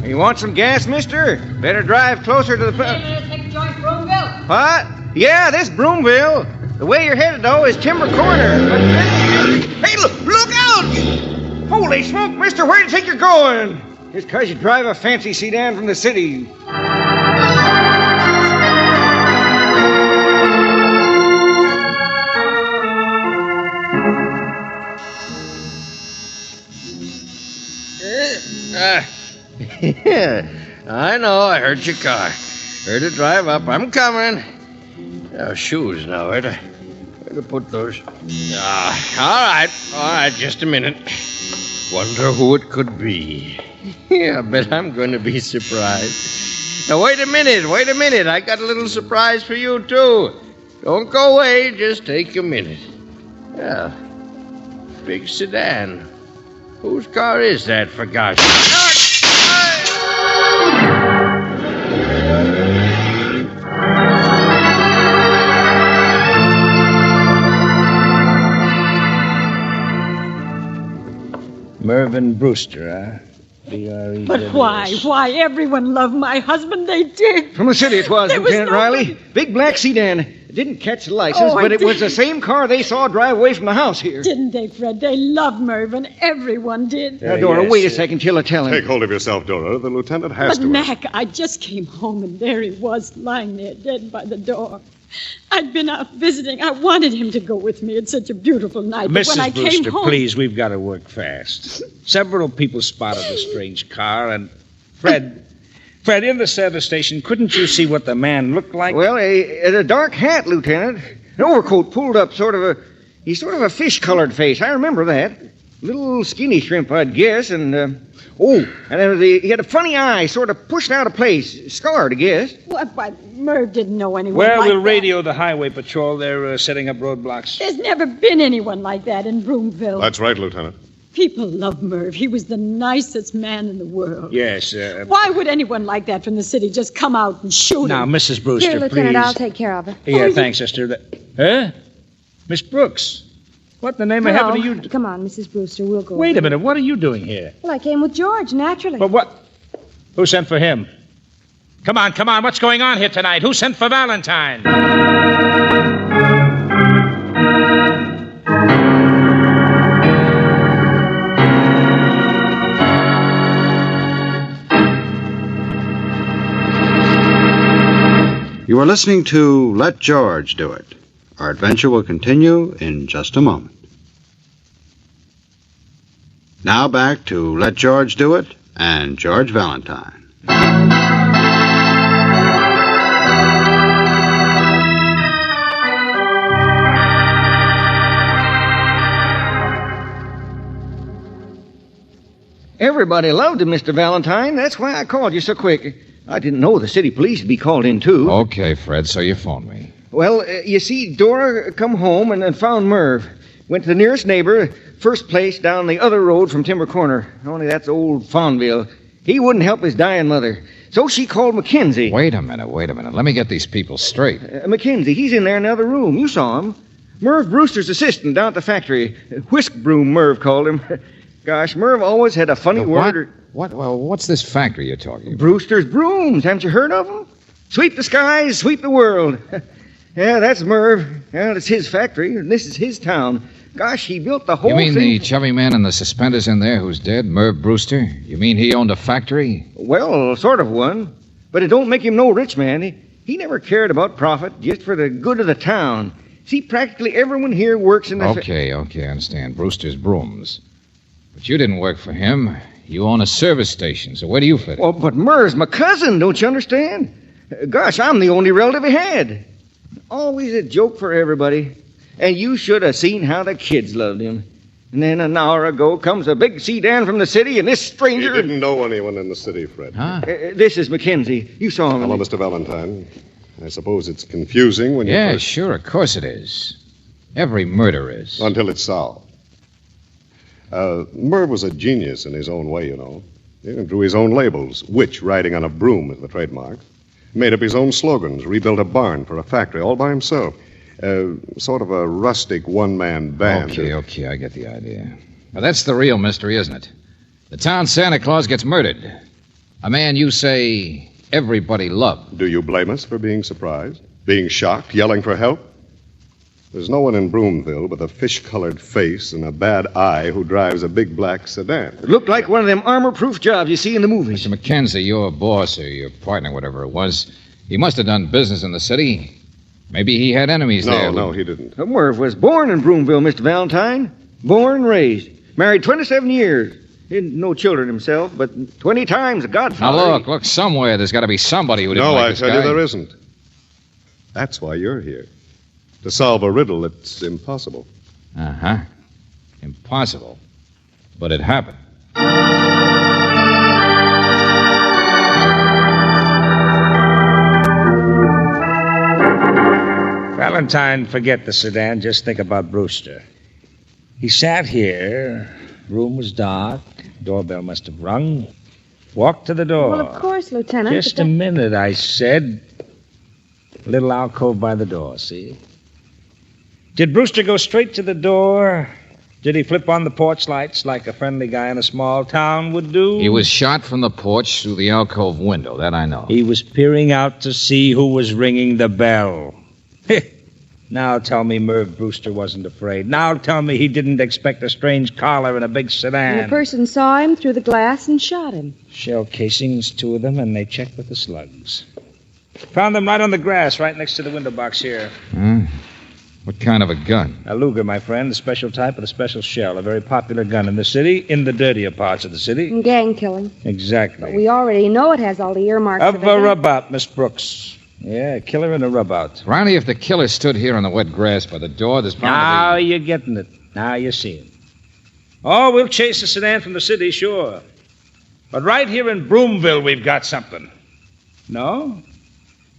You want some gas, mister? Better drive closer to the... Next joint, Broomville. What? Yeah, this Broomville. The way you're headed, though, is Timber Corner. Hey, look out! Holy smoke, mister, where do you think you're going? Just because you drive a fancy sedan from the city. Yeah, I know. I heard your car. Heard it drive up. I'm coming. Oh, shoes now. Where to put those? All right. Just a minute. Wonder who it could be. Yeah, I bet I'm going to be surprised. Now, wait a minute. I got a little surprise for you, too. Don't go away. Just take a minute. Yeah, big sedan. Whose car is that, for gosh sake? Mervyn Brewster, huh? B-R-E-W-S. But why? Everyone loved my husband. They did. From the city it was, There was Lieutenant nobody- Riley. Big black sedan. It didn't catch the license, Oh, but it it was the did. same car they saw drive away from the house here. Didn't they, Fred? They loved Mervyn. Everyone did. Now, Dora, yes, wait a second till I tell him. Take hold of yourself, Dora. The lieutenant has But, to. Mac, I just came home, and there he was, lying there dead by the door. I'd been out visiting. I wanted him to go with me. It's such a beautiful night. But when I Mrs. came Brewster, home... please, we've got to work fast. Several people spotted the strange car, and Fred, in the service station, couldn't you see what the man looked like? Well, a dark hat, Lieutenant. An overcoat pulled up, he's sort of a fish-colored face. I remember that. Little skinny shrimp, I'd guess, and he had a funny eye, sort of pushed out of place. Scarred, I guess. What? Merv didn't know anyone Well, like we'll that. radio the highway patrol. They're setting up roadblocks. There's never been anyone like that in Broomville. That's right, Lieutenant. People love Merv. He was the nicest man in the world. Yes. Why would anyone like that from the city just come out and shoot Now, him? Mrs. Brewster, Here, please. Lieutenant, I'll take care of it. Yeah, thanks, sister. Huh? Miss Brooks, what in the name of heaven are you... Come on, Mrs. Brewster, we'll go. Wait a minute, what are you doing here? Well, I came with George, naturally. But what... Who sent for him? Come on, what's going on here tonight? Who sent for Valentine? You are listening to Let George Do It. Our adventure will continue in just a moment. Now back to Let George Do It and George Valentine. Everybody loved him, Mr. Valentine. That's why I called you so quick. I didn't know the city police would be called in, too. Okay, Fred, so you phoned me. Well, you see, Dora come home and found Merv. Went to the nearest neighbor, first place down the other road from Timber Corner. Only that's old Fonville. He wouldn't help his dying mother. So she called McKenzie. Wait a minute. Let me get these people straight. McKenzie, he's in there in the other room. You saw him. Merv Brewster's assistant down at the factory. Whisk Broom, Merv called him. Gosh, Merv always had a funny word. What's this factory you're talking about? Brewster's Brooms. Haven't you heard of them? Sweep the skies, sweep the world. Yeah, that's Merv. Yeah, it's his factory, and this is his town. Gosh, he built the whole You mean thing. the chubby man in the suspenders in there who's dead, Merv Brewster? You mean he owned a factory? Well, sort of one. But it don't make him no rich man. He never cared about profit, just for the good of the town. See, practically everyone here works in the... Okay, I understand. Brewster's Brooms. But you didn't work for him. You own a service station, so where do you fit? Well, but Merv's my cousin, don't you understand? Gosh, I'm the only relative he had. Always a joke for everybody. And you should have seen how the kids loved him. And then an hour ago comes a big sedan from the city, and this He stranger... didn't know anyone in the city, Fred. Huh? This is Mackenzie. You saw him. Hello, Mr. Valentine. I suppose it's confusing when you Yeah, first... sure, of course it is. Every murder is. Until it's solved. Merv was a genius in his own way, you know. He drew his own labels. Witch riding on a broom is the trademark. Made up his own slogans. Rebuilt a barn for a factory all by himself. Sort of a rustic one-man band. Okay, I get the idea. Now, that's the real mystery, isn't it? The town Santa Claus gets murdered. A man you say everybody loved. Do you blame us for being surprised? Being shocked? Yelling for help? There's no one in Broomville with a fish-colored face and a bad eye who drives a big black sedan. It looked like one of them armor-proof jobs you see in the movies. Mr. Mackenzie, your boss or your partner, whatever it was, he must have done business in the city. Maybe he had enemies there. No, he didn't. Merv was born in Broomville, Mr. Valentine. Born and raised. Married 27 years. Didn't know children himself, but 20 times a godfather. Now, look, somewhere there's got to be somebody who didn't No, like I this tell guy. you there isn't. That's why you're here. To solve a riddle that's impossible. Uh-huh. Impossible. But it happened. Valentine, forget the sedan. Just think about Brewster. He sat here. Room was dark. Doorbell must have rung. Walked to the door. Well, of course, Lieutenant. Just but a minute, I said. Little alcove by the door, see? Did Brewster go straight to the door? Did he flip on the porch lights like a friendly guy in a small town would do? He was shot from the porch through the alcove window. That I know. He was peering out to see who was ringing the bell. Now tell me Merv Brewster wasn't afraid. Now tell me he didn't expect a strange caller in a big sedan. And a person saw him through the glass and shot him. Shell casings, 2 of them, and they checked with the slugs. Found them right on the grass, right next to the window box here. What kind of a gun? A Luger, my friend, the special type with a special shell. A very popular gun in the city, in the dirtier parts of the city. And gang killing. Exactly. But we already know it has all the earmarks Of of a gun. rub-out, Miss Brooks. Yeah, a killer and a rub-out. Ronnie, if the killer stood here on the wet grass by the door, there's Now probably... you're getting it. Now you see it. Oh, we'll chase the sedan from the city, sure. But right here in Broomville, we've got something. No?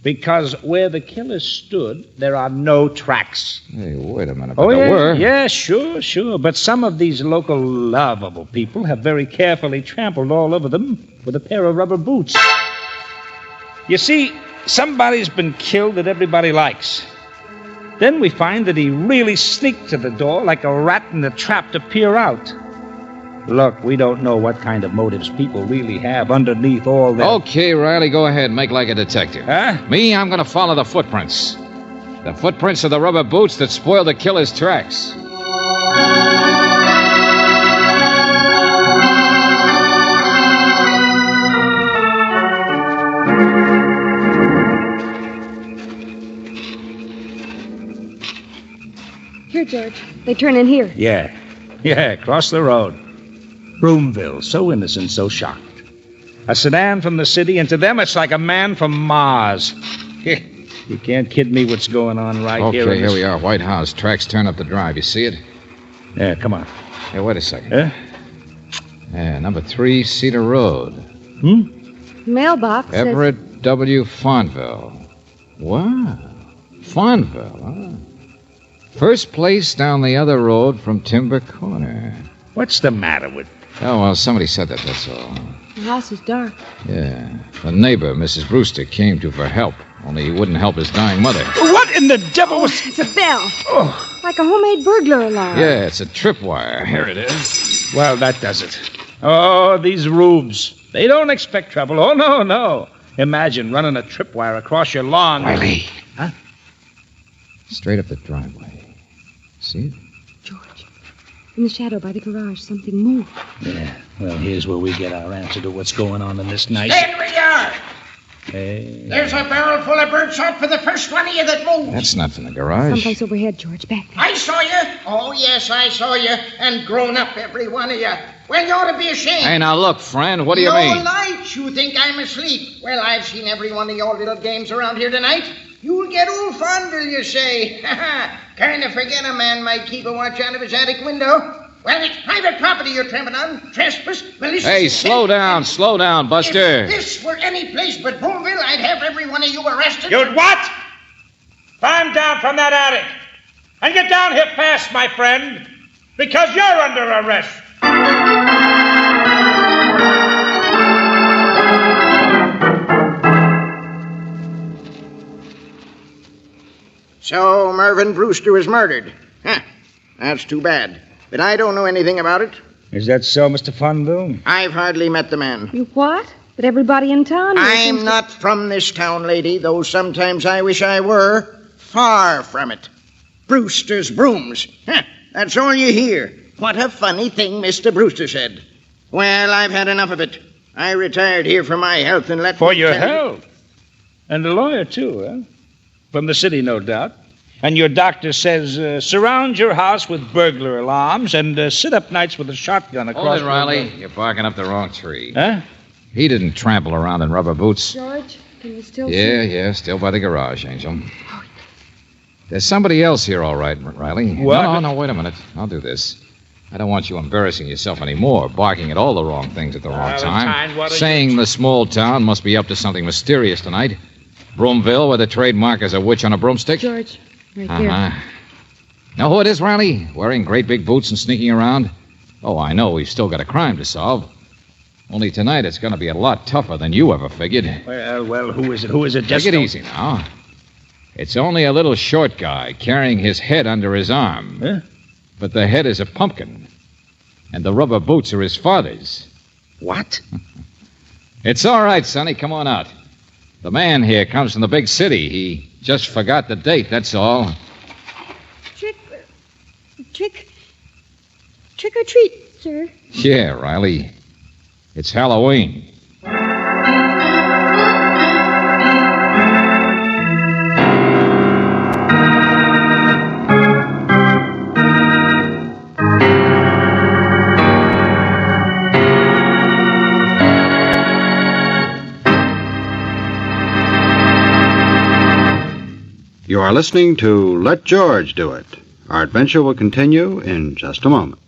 Because where the killer stood, there are no tracks. Hey, wait a minute. Oh, but there yeah? were. Yeah, sure. But some of these local lovable people have very carefully trampled all over them with a pair of rubber boots. You see, somebody's been killed that everybody likes. Then we find that he really sneaked to the door like a rat in a trap to peer out. Look, we don't know what kind of motives people really have underneath all that. Okay, Riley, go ahead. Make like a detective. Huh? Me, I'm going to follow the footprints. The footprints of the rubber boots that spoiled the killer's tracks. Here, George. They turn in here. Yeah, across the road. Broomville, so innocent, so shocked. A sedan from the city, and to them it's like a man from Mars. You can't kid me what's going on right here. Okay, here we are. White House. Tracks turn up the drive. You see it? Yeah, come on. Hey, wait a second. Huh? Yeah, number 3, Cedar Road. Mailbox says... Everett W. Fonville. Wow. Fonville, huh? First place down the other road from Timber Corner. What's the matter with... Oh, well, somebody said that, that's all. The house is dark. Yeah. The neighbor, Mrs. Brewster, came to for help, only he wouldn't help his dying mother. What in the devil was... It's a bell. Like a homemade burglar alarm. Yeah, it's a tripwire. Here it is. Well, that does it. Oh, these rubes. They don't expect trouble. Oh, no. Imagine running a tripwire across your lawn. Riley. Huh? Straight up the driveway. See it? George, in the shadow by the garage, something moved. Yeah, well, here's where we get our answer to what's going on in this nice... There we are. Hey. There's a barrel full of birdshot for the first one of you that moves. That's not from the garage. Someplace overhead, George. Back there. I saw you. Oh, yes, I saw you. And grown up, every one of you. Well, you ought to be ashamed. Hey, now look, friend, what do you no mean? light. You think I'm asleep. Well, I've seen every one of your little games around here tonight. You'll get old fondle, you say. Kind of forget a man might keep a watch out of his attic window. Well, it's private property you're tramping on. Trespass, malicious... Hey, intent, slow down, Buster. If this were any place but Boomville, I'd have every one of you arrested. You'd what? Climb down from that attic. And get down here fast, my friend, because you're under arrest. So Mervyn Brewster was murdered. Huh. That's too bad. But I don't know anything about it. Is that so, Mr. Fonville? I've hardly met the man. You what? But everybody in town... I'm not from this town, lady, though sometimes I wish I were. Far from it. Brewster's brooms. Huh. That's all you hear. What a funny thing Mr. Brewster said. Well, I've had enough of it. I retired here for my health and let... For your health? And a lawyer, too, huh? From the city, no doubt. And your doctor says surround your house with burglar alarms and sit up nights with a shotgun across... Hold it, Riley. You're barking up the wrong tree. Huh? He didn't trample around in rubber boots. George, can you still Yeah, still by the garage, Angel. There's somebody else here, all right, Riley. What? No, wait a minute. I'll do this. I don't want you embarrassing yourself anymore, barking at all the wrong things at the wrong time. Saying the small town must be up to something mysterious tonight. Broomville, where the trademark is a witch on a broomstick. George, right there. Know who it is, Riley? Wearing great big boots and sneaking around? Oh, I know. We've still got a crime to solve. Only tonight it's going to be a lot tougher than you ever figured. Well, who is it? Who is it? Take it easy now. It's only a little short guy carrying his head under his arm. Huh? But the head is a pumpkin. And the rubber boots are his father's. What? It's all right, Sonny. Come on out. The man here comes from the big city. He just forgot the date, that's all. Trick or treat, sir. Yeah, Riley. It's Halloween. You are listening to Let George Do It. Our adventure will continue in just a moment.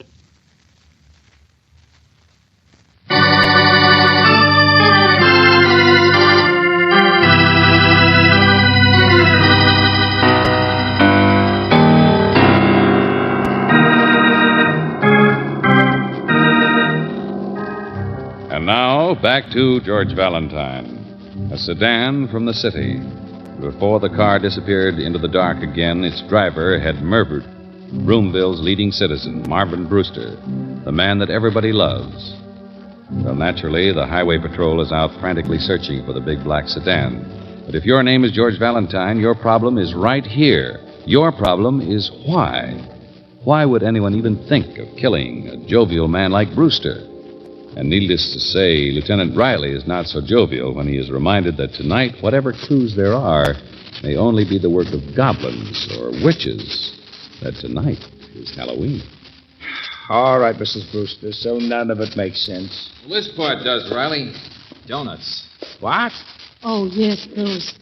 And now, back to George Valentine, a sedan from the city. Before the car disappeared into the dark again, its driver had murdered Broomville's leading citizen, Marvin Brewster, the man that everybody loves. Well, naturally, the highway patrol is out frantically searching for the big black sedan. But if your name is George Valentine, your problem is right here. Your problem is why. Why would anyone even think of killing a jovial man like Brewster? And needless to say, Lieutenant Riley is not so jovial when he is reminded that tonight, whatever clues there are, may only be the work of goblins or witches. That tonight is Halloween. All right, Mrs. Brewster, so none of it makes sense. Well, this part does, Riley. Donuts. What? Oh, yes, those.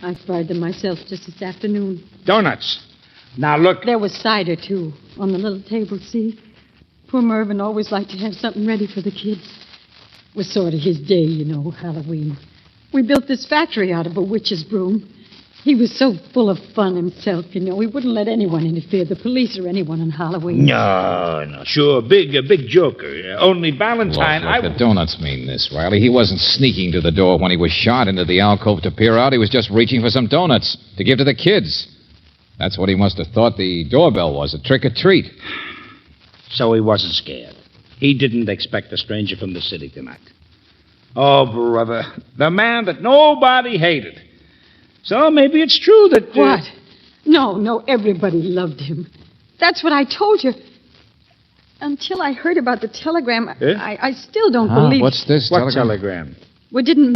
I fried them myself just this afternoon. Donuts. Now, look. There was cider, too, on the little table, see? Poor Mervyn always liked to have something ready for the kids. It was sort of his day, you know, Halloween. We built this factory out of a witch's broom. He was so full of fun himself, you know. He wouldn't let anyone interfere, the police or anyone, on Halloween. No, sure. A big joker. Only Valentine... Look, the donuts mean this, Riley. He wasn't sneaking to the door when he was shot into the alcove to peer out. He was just reaching for some donuts to give to the kids. That's what he must have thought the doorbell was, a trick or treat. So he wasn't scared. He didn't expect a stranger from the city tonight. Oh, brother, the man that nobody hated. So maybe it's true that... What? No, everybody loved him. That's what I told you. Until I heard about the telegram, I still don't believe... What's this What telegram? Well, didn't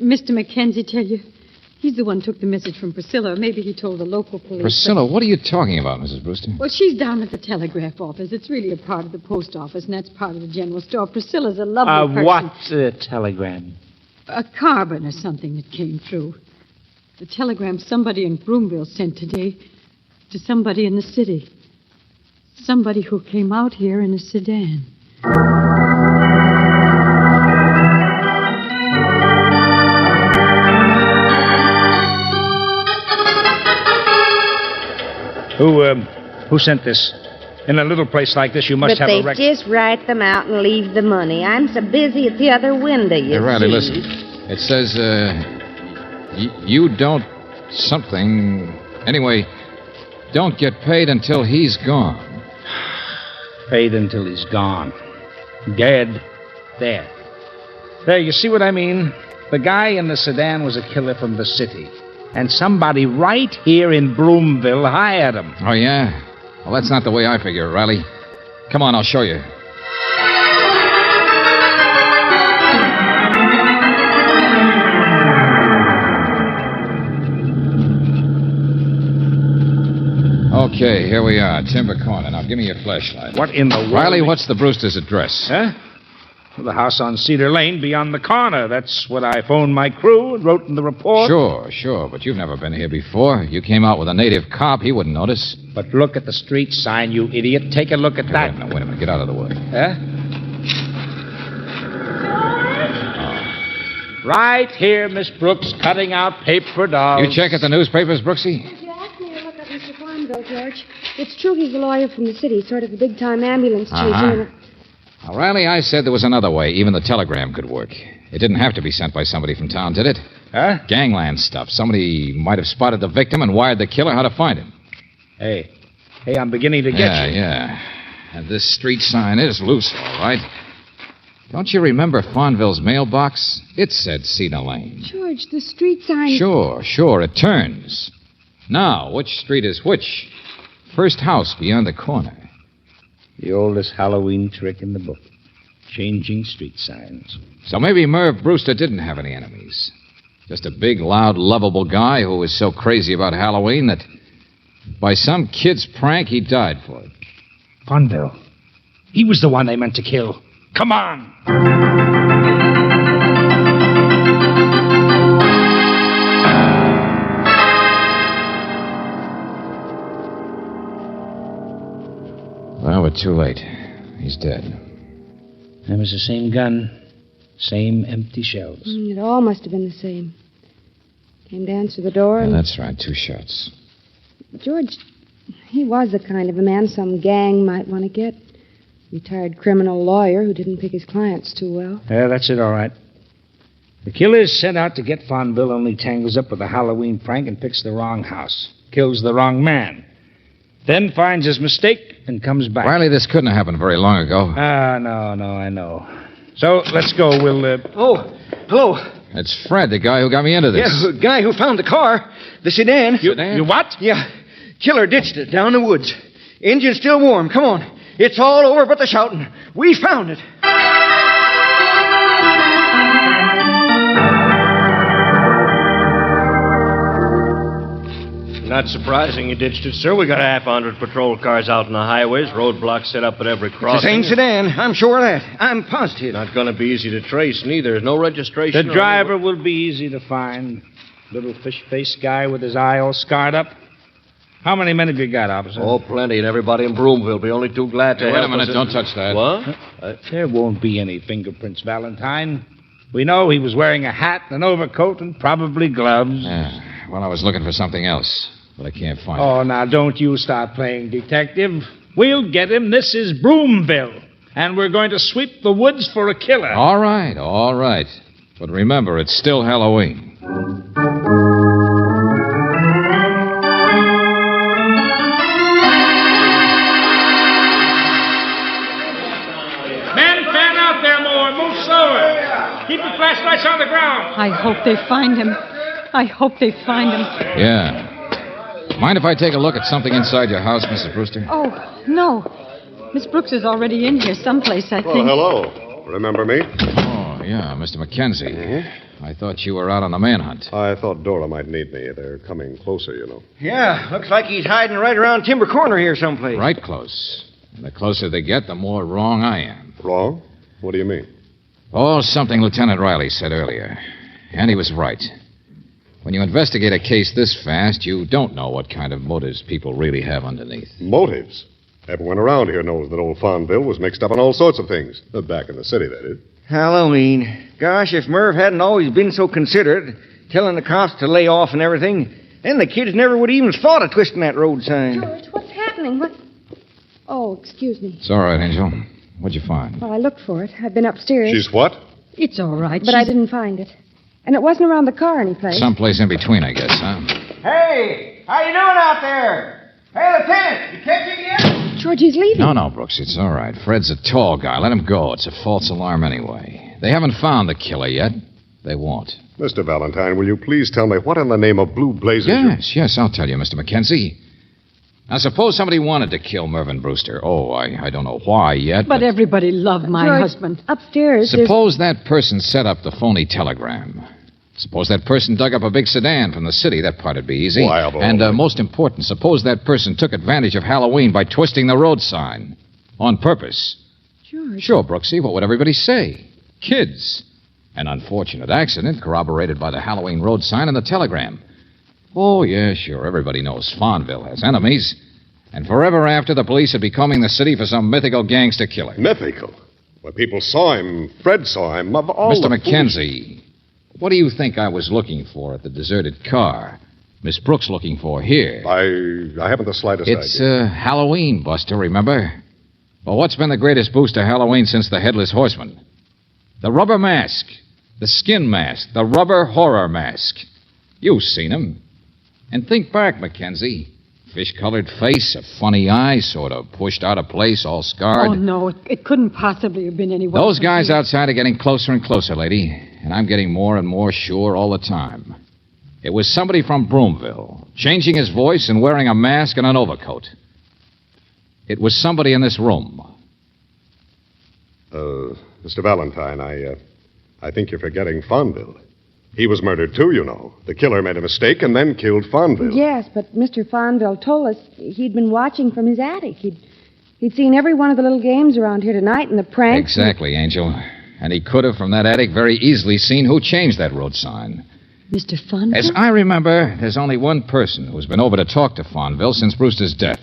Mr. Mackenzie tell you? He's the one who took the message from Priscilla. Maybe he told the local police. Priscilla, what are you talking about, Mrs. Brewster? Well, she's down at the telegraph office. It's really a part of the post office, and that's part of the general store. Priscilla's a lovely person. What telegram? A carbon or something that came through. The telegram somebody in Broomville sent today to somebody in the city. Somebody who came out here in a sedan. Who sent this? In a little place like this, you must But have they a record. just write them out and leave the money. I'm so busy at the other window, you Hey, Riley, see. listen. It says, you don't something. Anyway, don't get paid until he's gone. Paid until he's gone. Dead. There. There, you see what I mean? The guy in the sedan was a killer from the city. And somebody right here in Broomville hired him. Oh, yeah? Well, that's not the way I figure it, Riley. Come on, I'll show you. Okay, here we are, Timber Corner. Now, give me your flashlight. What in the world? Riley, what's the Brewster's address? Huh? Well, the house on Cedar Lane beyond the corner. That's what I phoned my crew and wrote in the report. Sure, but you've never been here before. You came out with a native cop, he wouldn't notice. But look at the street sign, you idiot. Take a look at that. Wait a minute, get out of the way. Huh? Right here, Miss Brooks, cutting out paper dolls. You check at the newspapers, Brooksy? If you ask me to look up Mr. Farnville, George, it's true he's a lawyer from the city, sort of a big-time ambulance chaser. Now, Riley, I said there was another way. Even the telegram could work. It didn't have to be sent by somebody from town, did it? Huh? Gangland stuff. Somebody might have spotted the victim and wired the killer how to find him. Hey, I'm beginning to get you. Yeah. And this street sign is loose, all right. Don't you remember Farnville's mailbox? It said Cedar Lane. George, the street sign... Sure. It turns. Now, which street is which? First house beyond the corner. The oldest Halloween trick in the book. Changing street signs. So maybe Merv Brewster didn't have any enemies. Just a big, loud, lovable guy who was so crazy about Halloween that by some kid's prank, he died for it. Farnville. He was the one they meant to kill. Come on! Well, we're too late. He's dead. It was the same gun, same empty shells. It all must have been the same. Came to answer the door Yeah, and... that's right, 2 shots. George, he was the kind of a man some gang might want to get. Retired criminal lawyer who didn't pick his clients too well. Yeah, that's it, all right. The killer's set out to get Farnville, only tangles up with a Halloween prank and picks the wrong house. Kills the wrong man. Then finds his mistake and comes back. Riley, this couldn't have happened very long ago. No, I know. So, let's go. We'll, Oh, hello. It's Fred, the guy who got me into this. Yeah, the guy who found the car. The sedan. You what? Yeah. Killer ditched it down the woods. Engine's still warm. Come on. It's all over but the shouting. We found it. Not surprising you ditched it, sir. We got 100 patrol cars out on the highways, roadblocks set up at every It's crossing. the same sedan. I'm sure of that. I'm positive. Not going to be easy to trace, neither. There's no registration. The driver will be easy to find. Little fish-faced guy with his eye all scarred up. How many men have you got, officer? Oh, plenty, and everybody in Broomville will be only too glad to Hey, help wait a minute. us. Don't touch that. What? There won't be any fingerprints, Valentine. We know he was wearing a hat, an overcoat, and probably gloves. Yeah. Well, I was looking for something else, but I can't find it. Oh, now don't you start playing detective. We'll get him. This is Broomville. And we're going to sweep the woods for a killer. All right. But remember, it's still Halloween. Men, fan out there more. Move slower. Keep your flashlights on the ground. I hope they find him. Yeah. Mind if I take a look at something inside your house, Mrs. Brewster? Oh, no. Miss Brooks is already in here someplace, I think. Hello. Remember me? Oh, yeah, Mr. Mackenzie. Mm-hmm. I thought you were out on the manhunt. I thought Dora might need me. They're coming closer, you know. Yeah, looks like he's hiding right around Timber Corner here someplace. Right close. And the closer they get, the more wrong I am. Wrong? What do you mean? Oh, something Lieutenant Riley said earlier. And he was right. When you investigate a case this fast, you don't know what kind of motives people really have underneath. Motives? Everyone around here knows that old Farmville was mixed up in all sorts of things. Back in the city, that is. Halloween. Gosh, if Merv hadn't always been so considerate, telling the cops to lay off and everything, then the kids never would even thought of twisting that road sign. George, what's happening? What? Oh, excuse me. It's all right, Angel. What'd you find? Well, I looked for it. I've been upstairs. She's what? It's all right. But I didn't find it. And it wasn't around the car anyplace. Someplace in between, I guess, huh? Hey, how you doing out there? Hey, Lieutenant, you catch it yet? George, he's leaving. No, Brooks, it's all right. Fred's a tall guy. Let him go. It's a false alarm anyway. They haven't found the killer yet. They won't. Mr. Valentine, will you please tell me what in the name of blue blazes Yes, I'll tell you, Mr. McKenzie. Now, suppose somebody wanted to kill Mervyn Brewster. Oh, I don't know why yet. But everybody loved my George, husband. Upstairs. Suppose that person set up the phony telegram. Suppose that person dug up a big sedan from the city. That part'd be easy. Why, and most important, suppose that person took advantage of Halloween by twisting the road sign. On purpose. George. Sure, Brooksy. What would everybody say? Kids. An unfortunate accident corroborated by the Halloween road sign and the telegram. Oh, yeah, sure. Everybody knows Farmville has enemies. And forever after, the police would be combing the city for some mythical gangster killer. Mythical? Well, people saw him. Fred saw him. Of all Mr. the McKenzie, what do you think I was looking for at the deserted car? Miss Brooks looking for here? I haven't the slightest It's idea. Halloween, Buster, remember? Well, what's been the greatest boost to Halloween since the Headless Horseman? The rubber mask. The skin mask. The rubber horror mask. You've seen him. And think back, Mackenzie. Fish-colored face, a funny eye, sort of pushed out of place, all scarred. Oh, no, it couldn't possibly have been anyone. Those guys outside are getting closer and closer, lady. And I'm getting more and more sure all the time. It was somebody from Broomville, changing his voice and wearing a mask and an overcoat. It was somebody in this room. Mr. Valentine, I think you're forgetting Farmville. He was murdered, too, you know. The killer made a mistake and then killed Farmville. Yes, but Mr. Farmville told us he'd been watching from his attic. He'd seen every one of the little games around here tonight and the pranks. Exactly, Angel. And he could have, from that attic, very easily seen who changed that road sign. Mr. Farmville? As I remember, there's only one person who's been over to talk to Farmville since Brewster's death.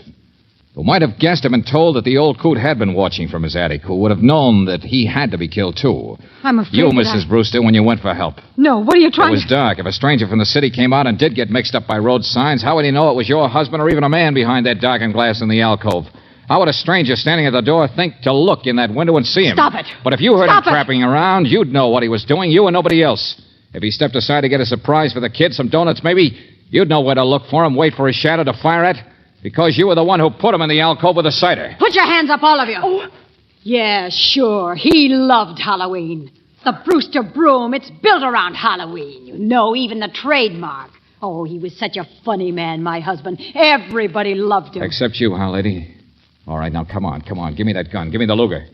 Who might have guessed and been told that the old coot had been watching from his attic, who would have known that he had to be killed, too. I'm afraid You, that Mrs. Brewster, when you went for help. No, what are you trying It was dark. If a stranger from the city came out and did get mixed up by road signs, how would he know it was your husband or even a man behind that darkened glass in the alcove? How would a stranger standing at the door think to look in that window and see him? Stop it. But if you heard Stop him it. trapping around, you'd know what he was doing, you and nobody else. If he stepped aside to get a surprise for the kids, some donuts maybe, you'd know where to look for him, wait for his shadow to fire at. Because you were the one who put him in the alcove with the cider. Put your hands up, all of you. Oh. Yeah, sure. He loved Halloween. The Brewster broom, it's built around Halloween. You know, even the trademark. Oh, he was such a funny man, my husband. Everybody loved him. Except you, huh, lady? All right, now, come on. Give me that gun. Give me the Luger.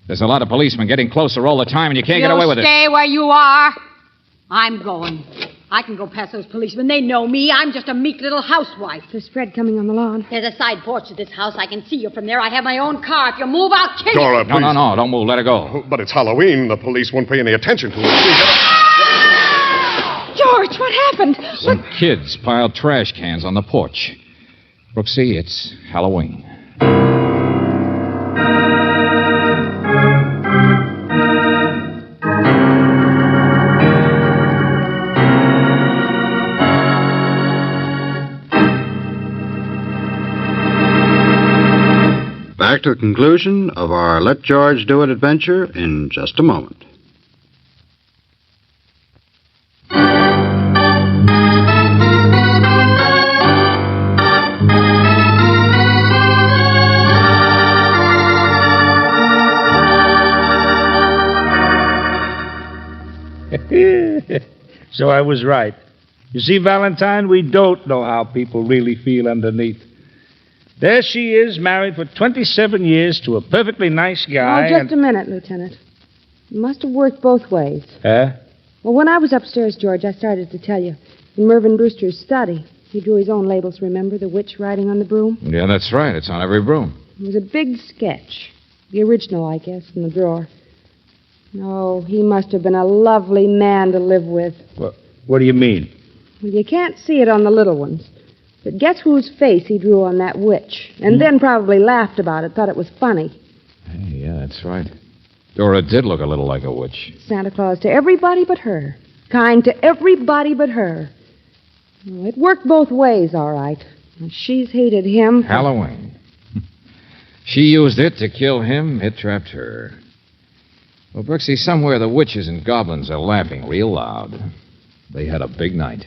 There's a lot of policemen getting closer all the time, and you can't get away with it. Stay where you are. I'm going. I can go past those policemen. They know me. I'm just a meek little housewife. There's Fred coming on the lawn. There's a side porch to this house. I can see you from there. I have my own car. If you move, I'll kill you. Dora, please. No, don't move. Let her go. Oh, but it's Halloween. The police won't pay any attention to it. George, what happened? Some kids piled trash cans on the porch. Brooksy, it's Halloween. Back to the conclusion of our Let George Do It adventure in just a moment. So I was right. You see, Valentine, we don't know how people really feel underneath. There she is, married for 27 years to a perfectly nice guy. Oh, just a minute, Lieutenant. It must have worked both ways. Huh? Well, when I was upstairs, George, I started to tell you. In Mervyn Brewster's study, he drew his own labels, remember? The witch riding on the broom. Yeah, that's right. It's on every broom. It was a big sketch. The original, I guess, in the drawer. Oh, he must have been a lovely man to live with. What do you mean? Well, you can't see it on the little ones. But guess whose face he drew on that witch? And then probably laughed about it, thought it was funny. Hey, yeah, that's right. Dora did look a little like a witch. Santa Claus to everybody but her. Kind to everybody but her. Well, it worked both ways, all right. She's hated him. Halloween. She used it to kill him. It trapped her. Well, Brooksy, somewhere the witches and goblins are laughing real loud. They had a big night.